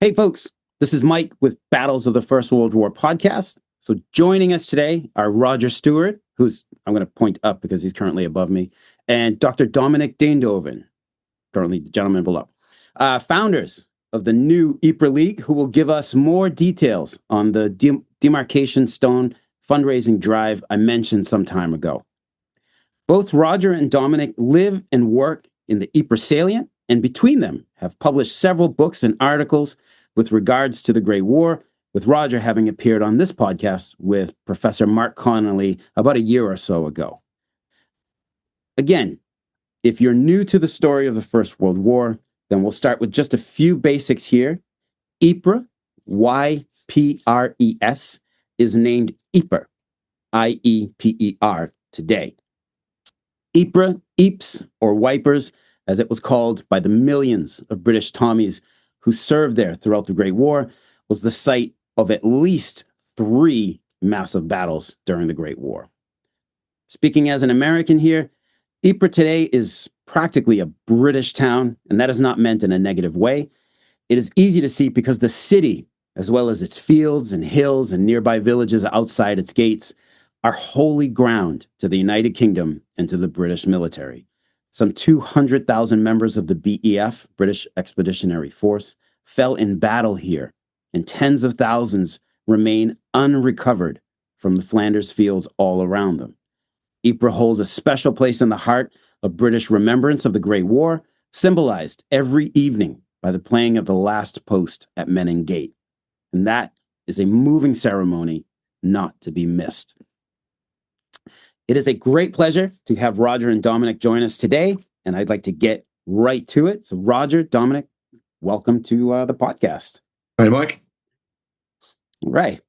Hey, folks, this is Mike with Battles of the First World War podcast. So joining us today are Roger Steward, who's, I'm going to point up because he's currently above me, and Dr. Dominiek Dendooven, currently the gentleman below, founders of the new Ypres League, who will give us more details on the Demarcation Stone fundraising drive I mentioned some time ago. Both Roger and Dominiek live and work in the Ypres salient, and between them have published several books and articles with regards to the Great War, with Roger having appeared on this podcast with Professor Mark Connolly about a year or so ago. Again, if you're new to the story of the First World War, then we'll start with just a few basics here. Ypres, Y-P-R-E-S, is named Ypres, I-E-P-E-R, today. Ypres, or Wipers, as it was called by the millions of British Tommies who served there throughout the Great War, was the site of at least 3 massive battles during the Great War. Speaking as an American here, Ypres today is practically a British town, and that is not meant in a negative way. It is easy to see because the city, as well as its fields and hills and nearby villages outside its gates, are holy ground to the United Kingdom and to the British military. Some 200,000 members of the BEF, British Expeditionary Force, fell in battle here, and tens of thousands remain unrecovered from the Flanders fields all around them. Ypres holds a special place in the heart of British remembrance of the Great War, symbolized every evening by the playing of the last post at Menin Gate. And that is a moving ceremony not to be missed. It is a great pleasure to have Roger and Dominiek join us today, and I'd like to get right to it. So Roger, Dominiek, welcome to the podcast. Hi, Mike. All right.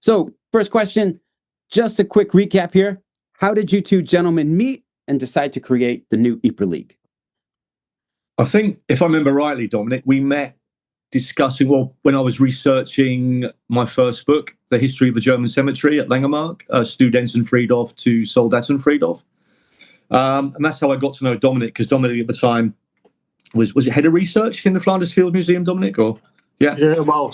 So first question, just a quick recap here. How did you two gentlemen meet and decide to create the new Ypres League? I think, if I remember rightly, Dominic, we met discussing, when I was researching my first book, The History of the German Cemetery at Langemark, Studentenfriedhof to Soldatenfriedhof. And that's how I got to know Dominic, because Dominic at the time was it head of research in the Flanders Field Museum, Dominic? Or Yeah, well,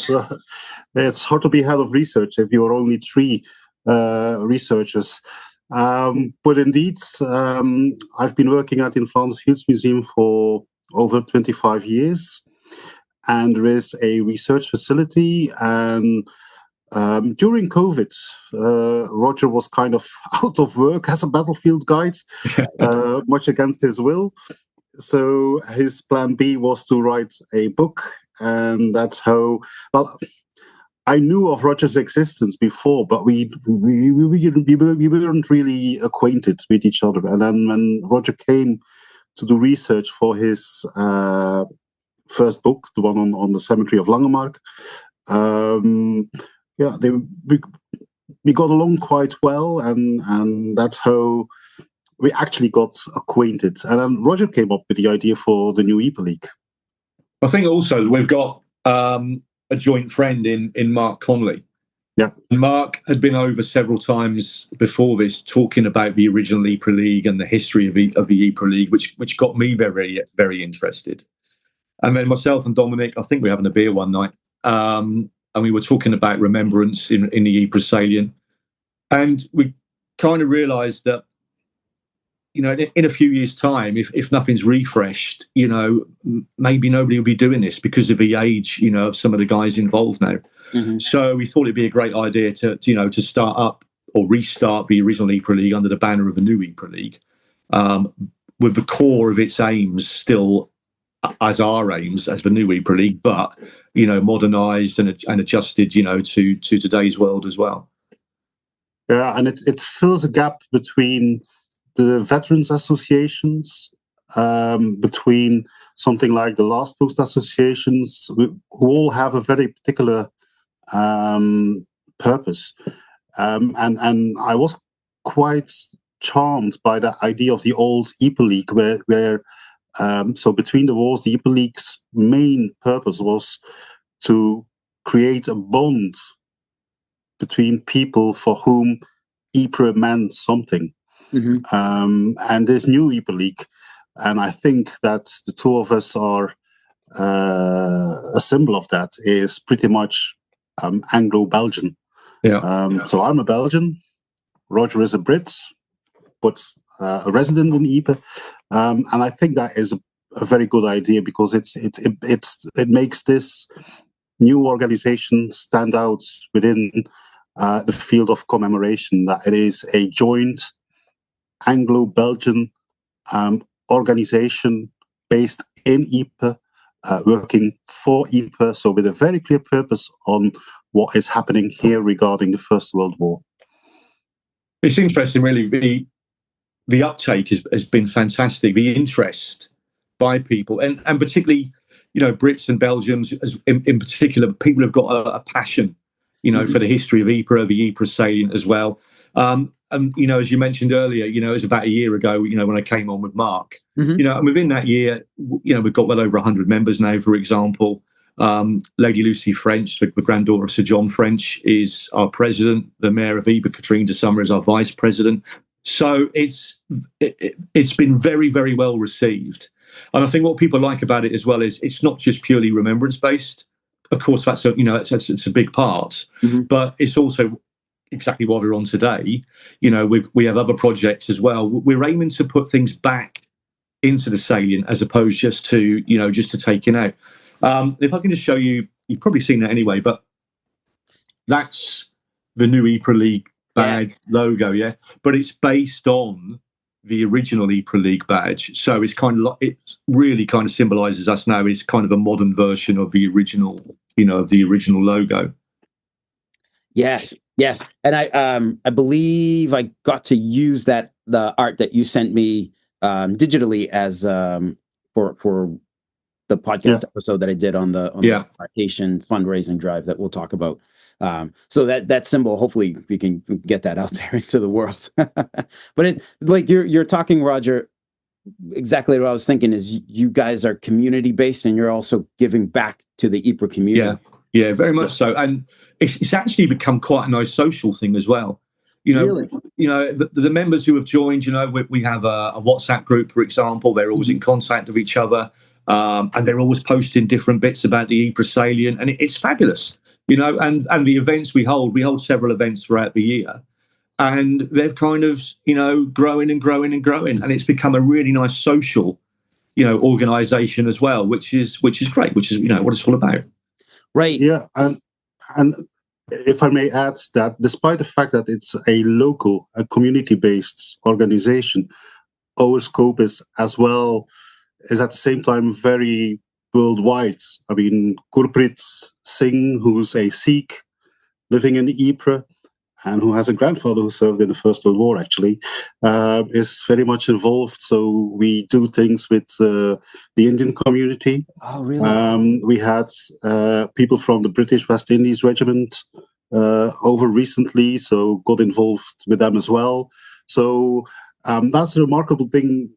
it's hard to be head of research if you are only 3 researchers. But indeed, I've been working at the Flanders Fields Museum for over 25 years. And there is a research facility. And during COVID, Roger was kind of out of work as a battlefield guide, much against his will. So his plan B was to write a book. And that's how, well, I knew of Roger's existence before, but we weren't really acquainted with each other. And then when Roger came to do research for his first book, the one on the cemetery of Langemark, we got along quite well, and that's how we actually got acquainted. And then Roger came up with the idea for the new Ypres League. I think also we've got a joint friend in Mark Connolly. Yeah, Mark had been over several times before this talking about the original Ypres League and the history of the Ypres League, which got me very, very interested. And then myself and Dominic, I think we were having a beer one night, and we were talking about remembrance in the Ypres salient. And we kind of realised that, in a few years' time, if nothing's refreshed, maybe nobody will be doing this because of the age, of some of the guys involved now. Mm-hmm. So we thought it'd be a great idea to start up or restart the original Ypres League under the banner of a new Ypres League, with the core of its aims still as our aims as the new Ypres League, but modernised and adjusted, to today's world as well. Yeah, and it fills a gap between the veterans associations, between something like the last post associations, who all have a very particular purpose. And I was quite charmed by the idea of the old Ypres League, where so between the wars, the Ypres League's main purpose was to create a bond between people for whom Ypres meant something. Mm-hmm. And this new Ypres League, and I think that the two of us are a symbol of that is pretty much Anglo-Belgian. Yeah. So I'm a Belgian. Roger is a Brit, but a resident in Ypres, and I think that is a very good idea, because it makes this new organization stand out within the field of commemoration. That it is a joint Anglo-Belgian organization based in Ypres, working for Ypres, so with a very clear purpose on what is happening here regarding the First World War. It's interesting, really. The uptake has been fantastic. The interest by people, and particularly, Brits and Belgians, in particular, people have got a passion, for the history of Ypres, the Ypres salient as well. And as you mentioned earlier, it was about a year ago, when I came on with Mark, and within that year, we've got well over 100 members now. For example, Lady Lucy French, the granddaughter of Sir John French, is our president. The Mayor of Ypres, Katrine de Summer, is our vice president. So it's been very, very well received. And I think what people like about it as well is it's not just purely remembrance based. Of course, that's it's a big part, but it's also exactly what we're on today. We have other projects as well. We're aiming to put things back into the salient as opposed just to taking out. If I can just show you, you've probably seen that anyway, but that's the new Ypres League badge logo, but it's based on the original Ypres League badge, so it's kind of it really kind of symbolizes us now. It's kind of a modern version of the original, of the original logo. Yes, and I believe I got to use the art that you sent me digitally as for the podcast episode that I did on the Demarcation fundraising drive that we'll talk about. So that symbol, hopefully we can get that out there into the world. But it, like you're talking, Roger, exactly what I was thinking is you guys are community based and you're also giving back to the Ypres community. Yeah, very much so. And it's actually become quite a nice social thing as well. Really? The members who have joined, we have a WhatsApp group, for example. They're always in contact with each other. And they're always posting different bits about the Ypres salient, and it's fabulous, and the events we hold several events throughout the year, and they've kind of, growing and growing and growing, and it's become a really nice social, organization as well, which is great, which is, what it's all about. Right. Yeah. And if I may add that despite the fact that it's a local, a community-based organization, our scope is at the same time very worldwide. I mean, Gurpreet Singh, who's a Sikh living in Ypres and who has a grandfather who served in the First World War, actually, is very much involved. So we do things with the Indian community. Oh, really? We had people from the British West Indies Regiment over recently, so got involved with them as well. So that's a remarkable thing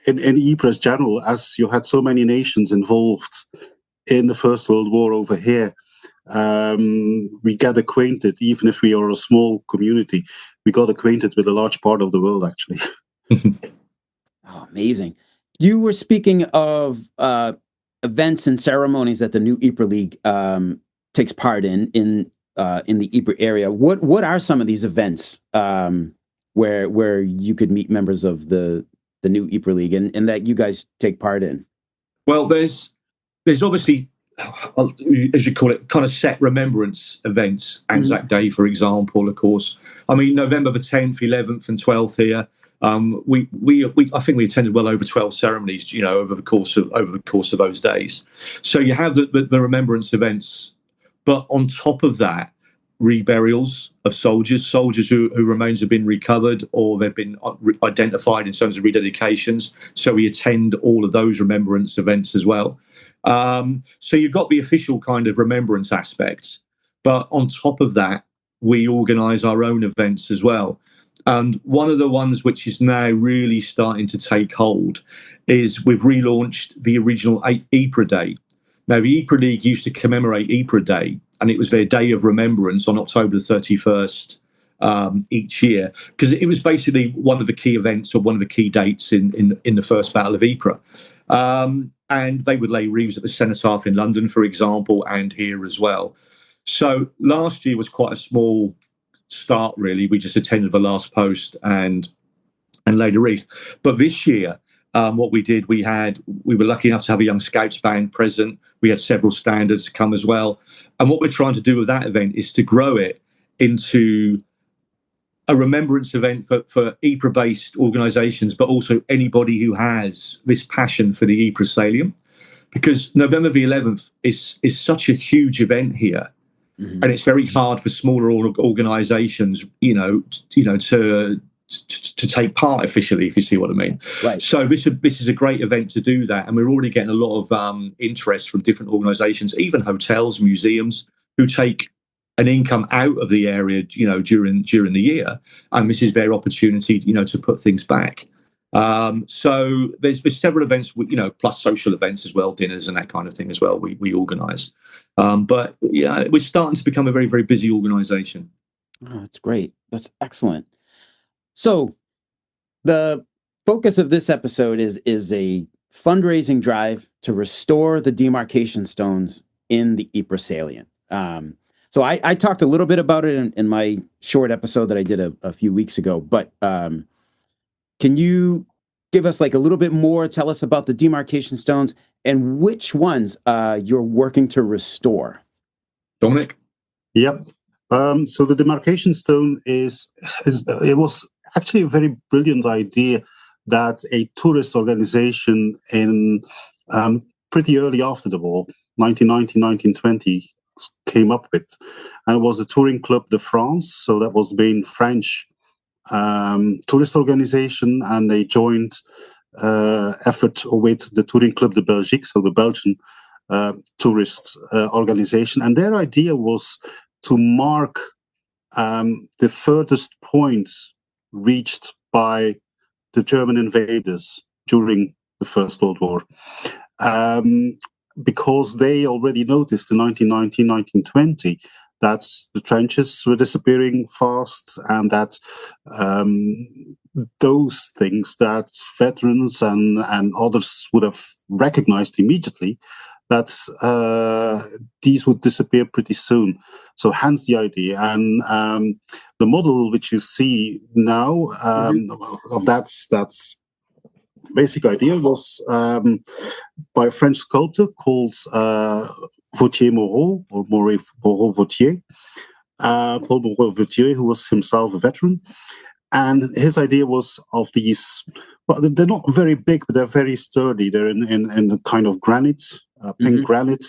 in Ypres general, as you had so many nations involved in the First World War over here. We get acquainted, even if we are a small community, we got acquainted with a large part of the world, actually. Oh, amazing. You were speaking of events and ceremonies that the new Ypres League takes part in the Ypres area. What are some of these events where you could meet members of the new Ypres League and that you guys take part in? Well, there's obviously, as you call it, kind of set remembrance events. Anzac Day, for example, of course. I mean, November the 10th, 11th, and 12th here. I think we attended well over 12 ceremonies, over the course of those days. So you have the remembrance events, but on top of that, reburials of soldiers who remains have been recovered or they've been identified in terms of rededications. So we attend all of those remembrance events as well. So you've got the official kind of remembrance aspects, but on top of that, we organise our own events as well. And one of the ones which is now really starting to take hold is we've relaunched the original Ypres Day. Now, the Ypres League used to commemorate Ypres Day, and it was their day of remembrance on October the 31st each year, because it was basically one of the key events or one of the key dates in the First Battle of Ypres. and they would lay reeves at the Cenotaph in London, for example, and here as well. So last year was quite a small start, really. We just attended the last post and laid a wreath. But this year, what we did, we were lucky enough to have a young Scouts band present. We had several standards come as well. And what we're trying to do with that event is to grow it into a remembrance event for Ypres-based organisations, but also anybody who has this passion for the Ypres Salient. Because November the 11th is such a huge event here, and it's very hard for smaller organisations, to take part officially, if you see what I mean. Right. So this is a great event to do that, and we're already getting a lot of interest from different organisations, even hotels, museums, who take an income out of the area, during the year, and this is their opportunity, to put things back. So there's several events, plus social events as well, dinners and that kind of thing as well. We organise, but yeah, we're starting to become a very, very busy organisation. Oh, that's great. That's excellent. So the focus of this episode is a fundraising drive to restore the demarcation stones in the Ypres Salient. So I talked a little bit about it in my short episode that I did a few weeks ago, but can you give us like a little bit more? Tell us about the demarcation stones and which ones you're working to restore. Dominic? Yep. So the demarcation stone it was actually a very brilliant idea that a tourist organization in pretty early after the war, 1919, 1920, came up with. And it was the Touring Club de France. So that was the main French tourist organization, and they joined effort with the Touring Club de Belgique, so the Belgian tourist organization. And their idea was to mark the furthest point reached by the German invaders during the First World War. Because they already noticed in 1919, 1920 that the trenches were disappearing fast, and that those things that veterans and others would have recognized immediately, that these would disappear pretty soon. So hence the idea. And the model which you see now of that's basic idea was by a French sculptor called Vautier-Moreau, or Moreau-Vautier, Paul Moreau-Vautier, who was himself a veteran. And his idea was of these, well, they're not very big, but they're very sturdy. They're in a kind of granite, pink granite,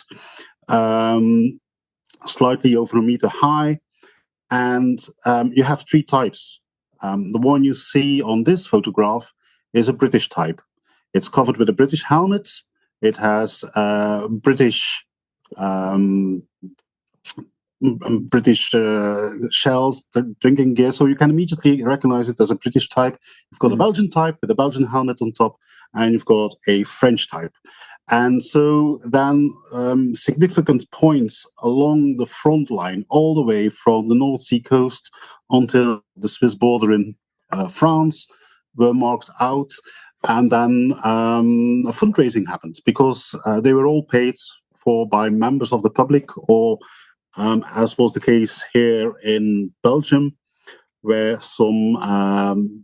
slightly over a meter high. And you have three types. The one you see on this photograph is a British type. It's covered with a British helmet. It has British shells, drinking gear, so you can immediately recognize it as a British type. You've got a Belgian type with a Belgian helmet on top, and you've got a French type. And so then significant points along the front line, all the way from the North Sea coast until the Swiss border in France, were marked out. And then a fundraising happened, because they were all paid for by members of the public, or as was the case here in Belgium, where some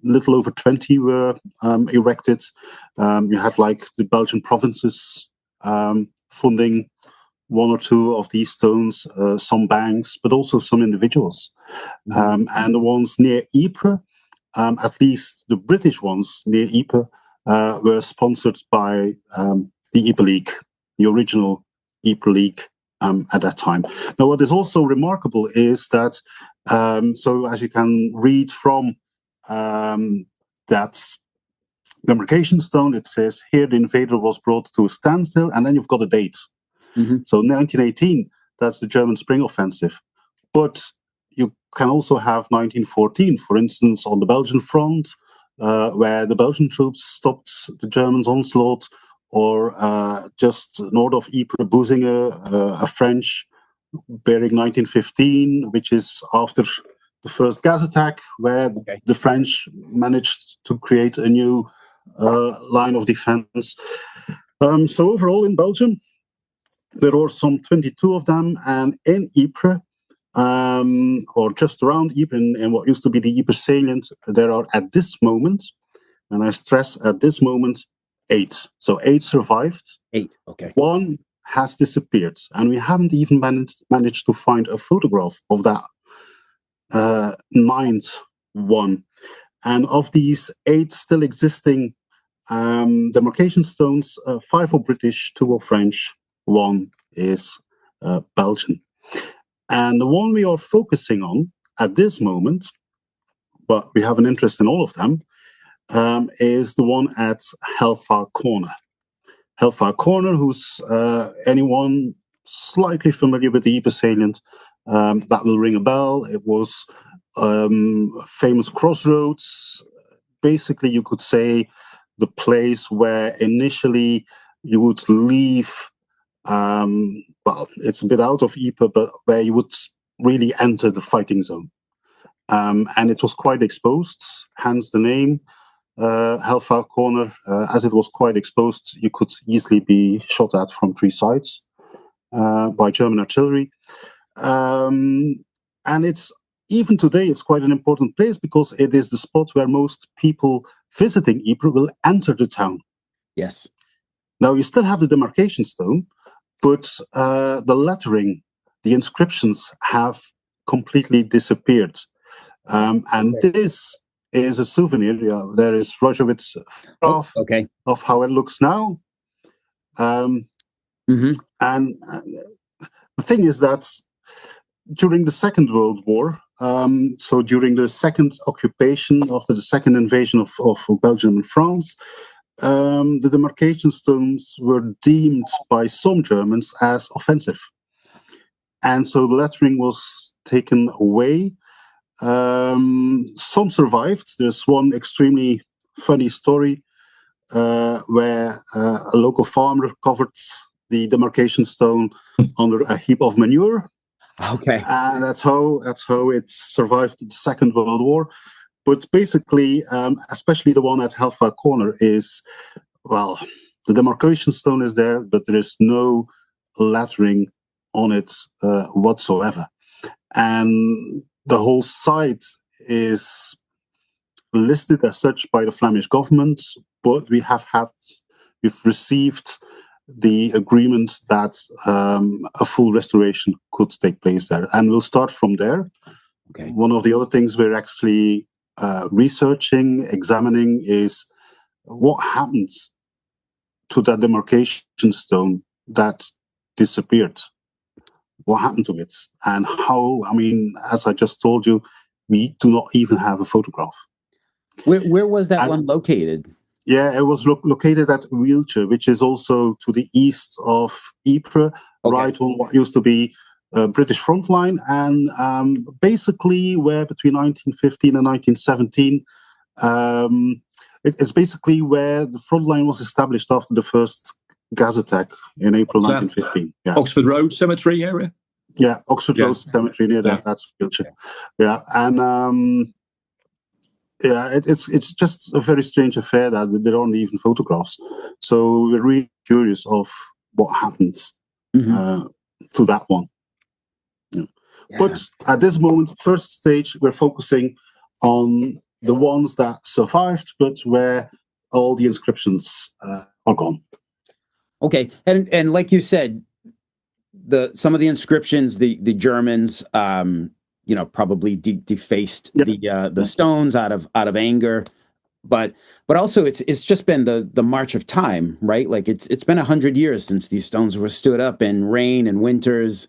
little over 20 were erected. You had like the Belgian provinces funding one or two of these stones, some banks, but also some individuals. And the ones near Ypres, at least the British ones near Ypres, were sponsored by the Ypres League, the original Ypres League at that time. Now, what is also remarkable is that, so as you can read from that demarcation stone, it says here the invader was brought to a standstill, and then you've got a date. So 1918, that's the German Spring Offensive. But you can also have 1914, for instance, on the Belgian front, where the Belgian troops stopped the Germans' onslaught, or just north of Ypres, Boesinger, a French, bearing 1915, which is after the first gas attack, where the French managed to create a new line of defense. So overall in Belgium, there are some 22 of them, and in Ypres, or just around Ypres, in what used to be the Ypres salient, there are at this moment, and I stress at this moment, 8. So 8 survived. 8. Okay. 1 has disappeared, and we haven't even managed to find a photograph of that 9th one. And of these 8 still existing demarcation stones, 5 are British, 2 are French, 1 is Belgian. And the one we are focusing on at this moment, but we have an interest in all of them, is the one at Hellfire Corner. Hellfire Corner, who's anyone slightly familiar with the Ypres salient, that will ring a bell. It was famous crossroads. Basically, you could say the place where initially you would leave, well, it's a bit out of Ypres, but where you would really enter the fighting zone. And it was quite exposed, hence the name. Hellfire Corner, as it was quite exposed, you could easily be shot at from 3 sides by German artillery. And it's even today, it's quite an important place because it is the spot where most people visiting Ypres will enter the town. Yes. Now, you still have the demarcation stone, but the lettering, the inscriptions have completely disappeared. And this is a souvenir. Yeah, there is Rogerwitz's photograph of how it looks now. And the thing is that during the Second World War, so during the second occupation after the second invasion of Belgium and France, the demarcation stones were deemed by some Germans as offensive. And so the lettering was taken away. Some survived. There's one extremely funny story where a local farmer covered the demarcation stone under a heap of manure. Okay. And that's how it survived the Second World War. But basically, especially the one at Hellfire Corner is, well, the demarcation stone is there, but there is no lettering on it whatsoever. And the whole site is listed as such by the Flemish government, but we've received the agreement that a full restoration could take place there. And we'll start from there. Okay. One of the other things we're actually researching, examining is what happens to that demarcation stone that disappeared. What happened to it? And how, I mean, as I just told you, we do not even have a photograph. Where was that one located? Yeah, it was located at Wieltje, which is also to the east of Ypres, right on what used to be British front line, and basically where between 1915 and 1917, it's basically where the front line was established after the first gas attack in April 1915. Yeah. Oxford Road Cemetery area? Yeah, Oxford Road Cemetery near that. That's Wieltje. Yeah, and yeah, it's just a very strange affair that there aren't even photographs. So we're really curious of what happens to that one. Yeah. But at this moment, first stage, we're focusing on the ones that survived, but where all the inscriptions are gone. Okay, and like you said, some of the inscriptions, the Germans, probably defaced the stones out of anger, but also it's just been the march of time, right? Like it's been 100 years since these stones were stood up in rain and winters.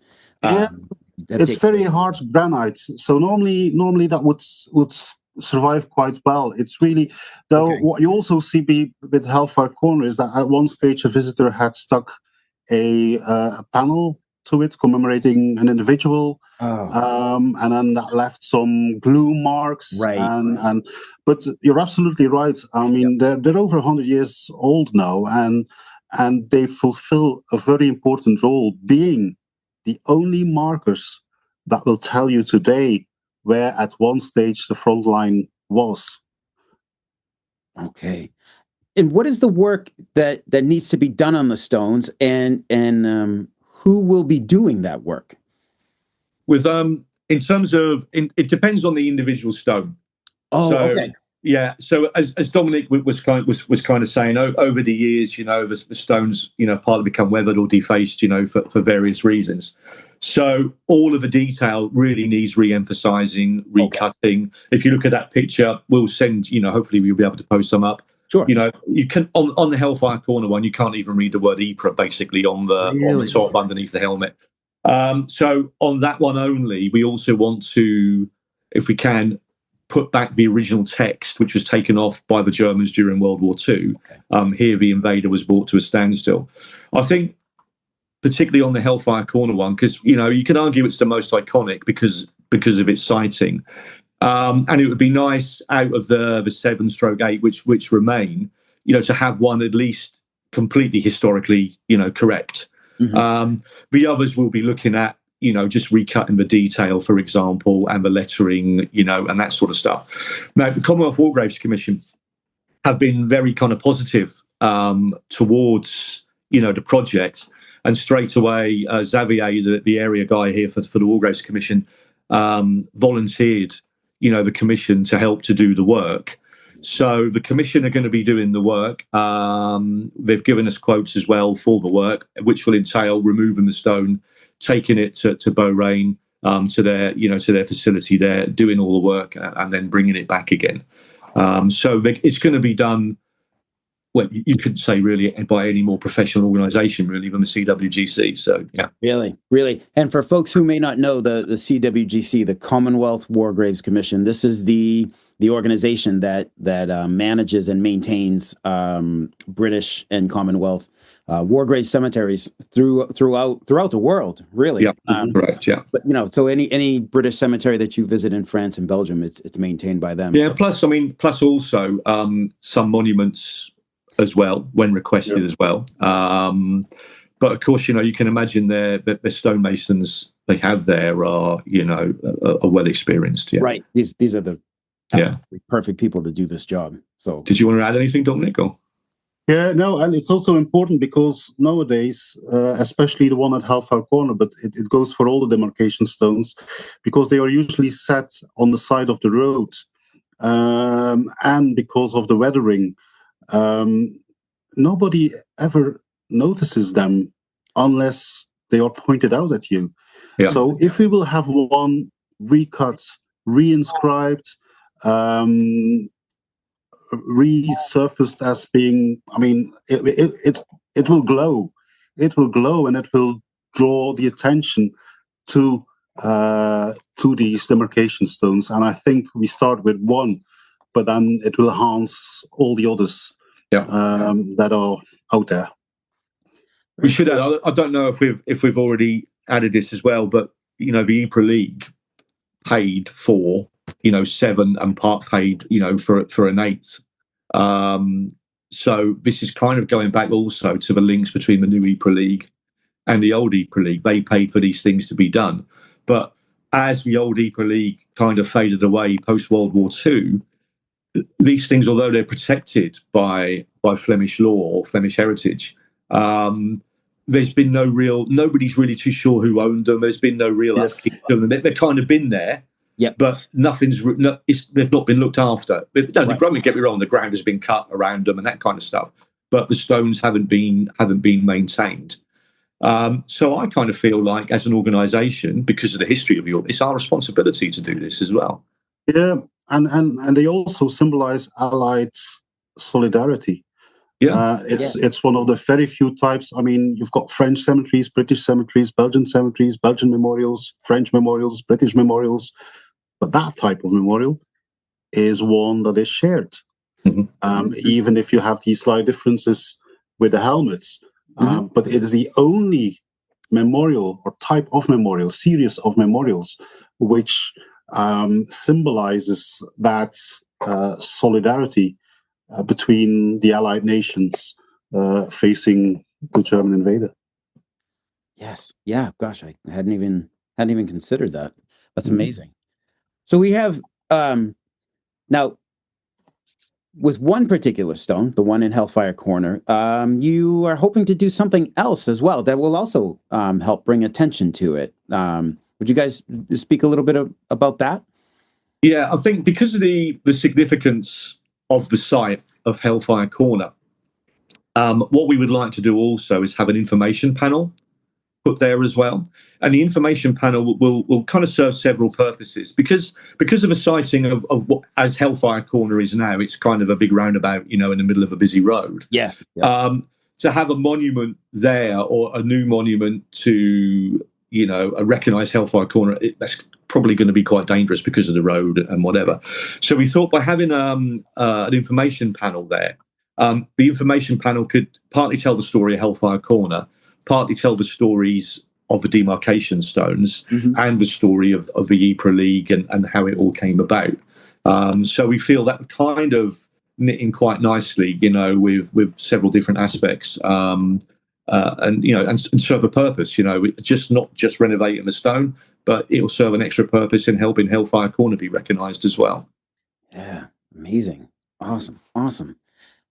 It's very hard granite, so normally that would survive quite well. It's really, though, what you also see with Hellfire Corner is that at one stage a visitor had stuck a panel to it commemorating an individual, and then that left some glue marks. Right. But you're absolutely right. I mean, they're over 100 years old now, and they fulfill a very important role, being the only markers that will tell you today where at one stage the front line was. Okay. And what is the work that needs to be done on the stones, and who will be doing that work? With in terms of it depends on the individual stone. Oh, So okay. yeah, so as Dominic was kind of saying, over the years, the stones, partly become weathered or defaced, for various reasons. So all of the detail really needs re-emphasizing, recutting. If you look at that picture, we'll send, hopefully we'll be able to post some up. Sure. You can on the Hellfire Corner one, you can't even read the word Ypres basically on the top underneath the helmet. So on that one only, we also want to, if we can, put back the original text, which was taken off by the Germans during World War II. Okay. Here, the invader was brought to a standstill. I think, particularly on the Hellfire Corner one, because you can argue it's the most iconic because of its sighting, and it would be nice out of the 7/8 which remain, to have one at least completely historically, correct. Mm-hmm. The others will be looking at, just recutting the detail, for example, and the lettering, and that sort of stuff. Now, the Commonwealth War Graves Commission have been very kind of positive towards, the project. And straight away, Xavier, the area guy here for the War Graves Commission, volunteered, the commission to help to do the work. So the commission are going to be doing the work. They've given us quotes as well for the work, which will entail removing the stone, taking it to Bahrain, to their facility there, doing all the work, and then bringing it back again. So it's going to be done. Well, you could say really by any more professional organisation really than the CWGC. So yeah, really. And for folks who may not know, the CWGC, the Commonwealth War Graves Commission, this is the organization that manages and maintains British and Commonwealth war grave cemeteries throughout the world, really. Yeah, correct. Yeah, but so any British cemetery that you visit in France and Belgium, it's maintained by them. Yeah. So. Plus also some monuments as well when requested as well. But of course, you can imagine the stonemasons they have there are well experienced. Yeah, right. These are the perfect people to do this job. So, did you want to add anything, Dominic? Or? Yeah, no, and it's also important because nowadays, especially the one at Hellfire Corner, but it goes for all the demarcation stones, because they are usually set on the side of the road, and because of the weathering, nobody ever notices them unless they are pointed out at you. Yeah. So if we will have one recut, reinscribed, resurfaced as being, it will glow. It will glow, and it will draw the attention to these demarcation stones. And I think we start with one, but then it will enhance all the others that are out there. We should add, I don't know if we've already added this as well, but the Ypres League paid for 7 and part paid for an 8th. So this is kind of going back also to the links between the new Ypres League and the old Ypres League. They paid for these things to be done, but as the old Ypres League kind of faded away post World War II, these things, although they're protected by Flemish law or Flemish heritage, there's been nobody's really too sure who owned them. There's been no real upkeep to them. They've kind of been there, but they've not been looked after. Don't get me wrong, the ground has been cut around them and that kind of stuff, but the stones haven't been maintained. So I kind of feel like, as an organisation, because of the history of it's our responsibility to do this as well. Yeah, and they also symbolise Allied solidarity. Yeah, it's one of the very few types. I mean, you've got French cemeteries, British cemeteries, Belgian memorials, French memorials, British memorials, but that type of memorial is one that is shared. Mm-hmm. Even if you have these slight differences with the helmets, but it is the only memorial or type of memorial, series of memorials, which symbolizes that solidarity between the Allied nations facing the German invader. Yes, yeah. Gosh, I hadn't even considered that. That's amazing. So we have now with one particular stone, the one in Hellfire Corner, you are hoping to do something else as well that will also help bring attention to it. Would you guys speak a little bit about that? Yeah, I think because of the significance of the site of Hellfire Corner, what we would like to do also is have an information panel put there as well. And the information panel will kind of serve several purposes because of a sighting of what as Hellfire Corner is now. It's kind of a big roundabout, in the middle of a busy road. Yes. Yep. To have a monument there or a new monument to, a recognised Hellfire Corner, that's probably going to be quite dangerous because of the road and whatever. So we thought by having an information panel there, the information panel could partly tell the story of Hellfire Corner, partly tell the stories of the demarcation stones and the story of the Ypres League and how it all came about. So we feel that kind of knitting quite nicely, with several different aspects, and serve a purpose. Just not just renovating the stone, but it will serve an extra purpose in helping Hellfire Corner be recognised as well. Yeah, amazing, awesome.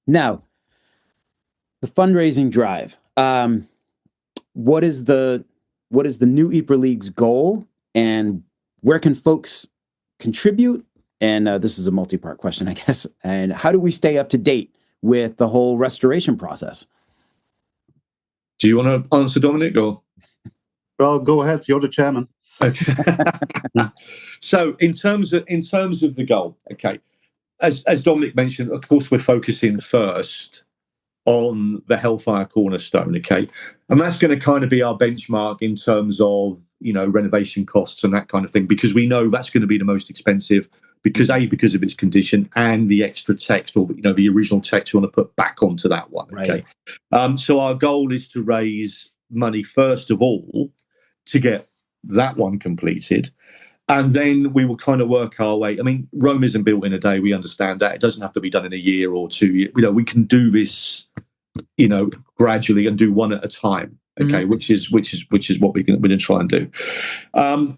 Now, the fundraising drive. What is the new Ypres League's goal, and where can folks contribute? And this is a multi-part question, I guess. And how do we stay up to date with the whole restoration process? Do you want to answer, Dominic, or? Well, go ahead. You're the chairman. Okay. So, in terms of the goal, okay, as Dominic mentioned, of course, we're focusing first on the Hellfire Cornerstone, okay, and that's going to kind of be our benchmark in terms of renovation costs and that kind of thing, because we know that's going to be the most expensive because of its condition and the extra text or the original text you want to put back onto that one, okay. Right. So our goal is to raise money first of all to get that one completed. And then we will kind of work our way. I mean, Rome isn't built in a day. We understand that. It doesn't have to be done in a year or 2 years. We can do this, gradually and do one at a time. Okay, which is what we're going to try and do.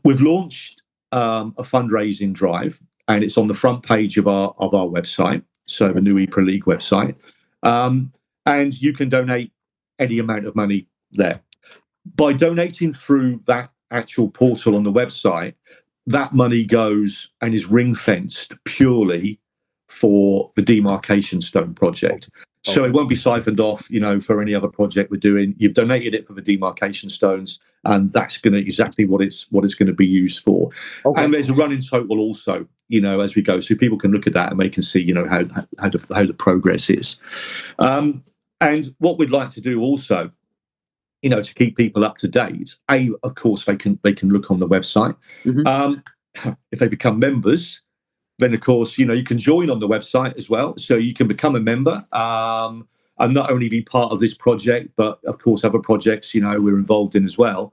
We've launched a fundraising drive, and it's on the front page of our website. So the new Ypres League website, and you can donate any amount of money there. By donating through that actual portal on the website, that money goes and is ring-fenced purely for the Demarcation Stone project. So it won't be siphoned off, for any other project we're doing. You've donated it for the Demarcation Stones, and that's going to exactly what it's going to be used for. Okay. And there's a running total also, as we go, so people can look at that and they can see, how the progress is. And what we'd like to do also, to keep people up to date, of course, they can look on the website. If they become members, then of course, you can join on the website as well. So you can become a member and not only be part of this project, but of course, other projects, we're involved in as well.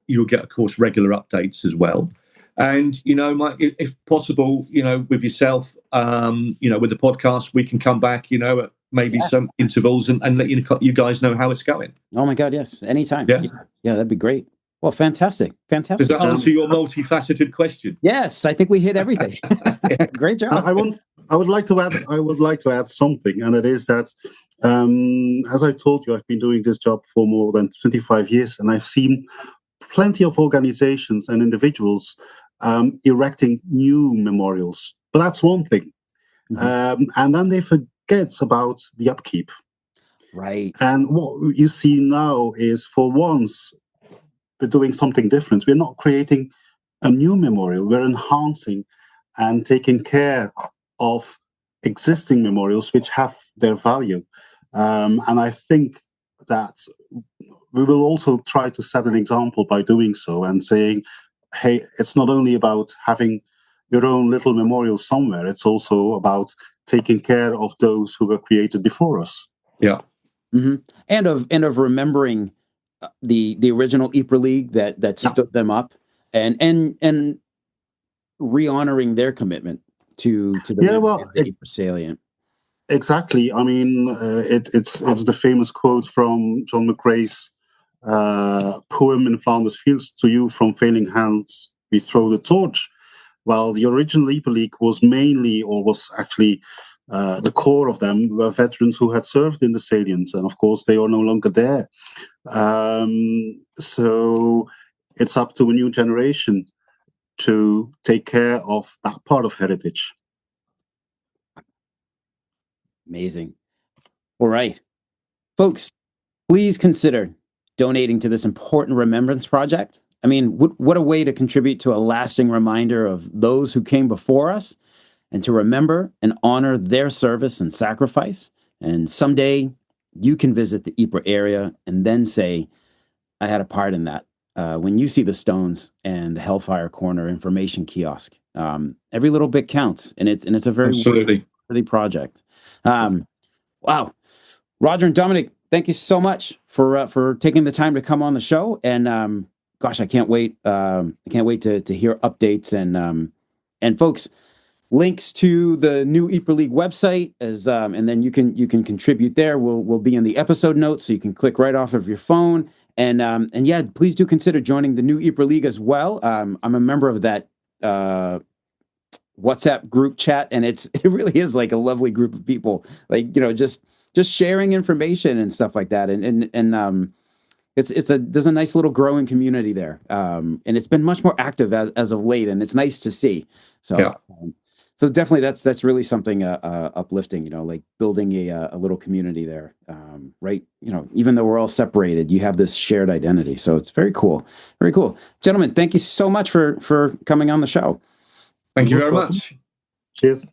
You'll get, of course, regular updates as well. And, if possible, with yourself, with the podcast, we can come back, at maybe some intervals and let you guys know how it's going. Oh my God, yes. Anytime. Yeah, that'd be great. Well, fantastic. Does that answer your multifaceted question? Yes, I think we hit everything. Great job. I would like to add something, and it is that, as I told you, I've been doing this job for more than 25 years, and I've seen plenty of organizations and individuals erecting new memorials. But that's one thing. And then they forget about the upkeep. Right. And what you see now is, for once, we're doing something different. We're not creating a new memorial. We're enhancing and taking care of existing memorials which have their value. And I think that we will also try to set an example by doing so and saying, hey, it's not only about having your own little memorial somewhere, it's also about taking care of those who were created before us. Yeah. And of remembering the original Ypres League that stood them up, and re-honoring their commitment to the Ypres salient. Exactly. I mean, it's the famous quote from John McRae's poem in Flanders Fields: "To you from failing hands we throw the torch." Well, the original Ypres League was mainly, or was actually, the core of them were veterans who had served in the salients, and of course they are no longer there. So it's up to a new generation to take care of that part of heritage. Amazing. All right, folks, please consider donating to this important remembrance project. I mean, what a way to contribute to a lasting reminder of those who came before us and to remember and honor their service and sacrifice. And someday you can visit the Ypres area and then say, I had a part in that. When you see the stones and the Hellfire Corner information kiosk, every little bit counts, and it's a very Absolutely worthy project. Wow, Roger and Dominic, thank you so much for taking the time to come on the show. And gosh, I can't wait. I can't wait to hear updates and folks. Links to the new Ypres League website and then you can contribute there. Will be in the episode notes, so you can click right off of your phone. And yeah, please do consider joining the new Ypres League as well. I'm a member of that WhatsApp group chat, and it really is like a lovely group of people. Like, just sharing information and stuff like that. And there's a nice little growing community there. And it's been much more active as of late, and it's nice to see. So. Yeah. So definitely that's really something uplifting, like building a little community there, right? Even though we're all separated, you have this shared identity. So it's very cool. Very cool. Gentlemen, thank you so much for coming on the show. Thank you very much. Cheers.